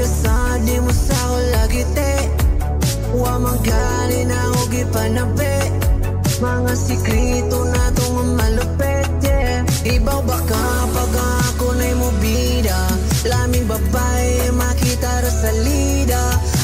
sa di mo sa ko lagi te. Wa manggali na ako gipanabi. Mga sikrito na itong malupit, yeah. Ibaw baka pag ako na'y mo bida. Laming babae makita ra sa lida.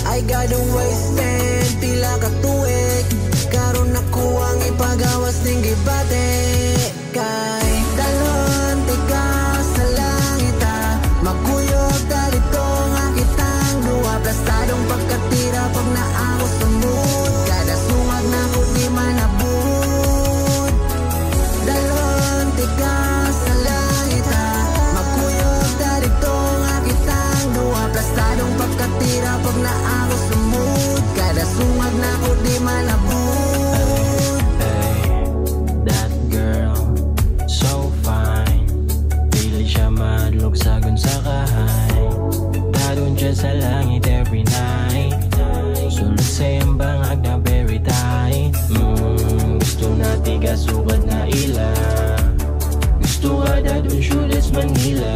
I got a waistband, pila ka tuig. Karon ako ang ipagawas ning gibate. Kay dalon tiga sa langita. Magkuyog dalito nga kitang duwa. Plastadong pagkatira pag naako sa mood. Kada sungag na ko di manabud. Dalon tiga sa langita. Magkuyog dalito nga kitang duwa. Plastadong pagkatira pag naako sa mood. Kada sungag na ko di manabud. Sagon sa kahay, darun dyan sa langit every night. Sulit sa iyang bangag na very tight. Gusto na tiga sukat na ila. Gusto ka na dun Shoeless Manila.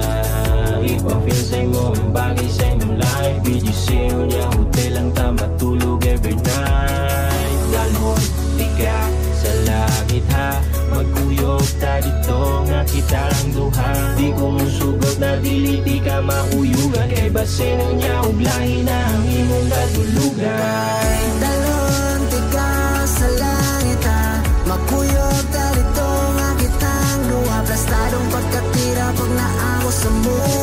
Ipa-feel sa mo ang bagay sa inyong life. BGC niya hotel ang tama tulog every night. Dalhon tiga sa langit ha. Magkuyog ta dito nga kita lang duha. Di ko musugod na dili di ka mauyugan. Kay basin niya ug lahi na ang imong katulugan. Dalon tiga sa langit ha. Magkuyog ta dito nga kitang duha. Plastadong pagkatira pag naako sa mood.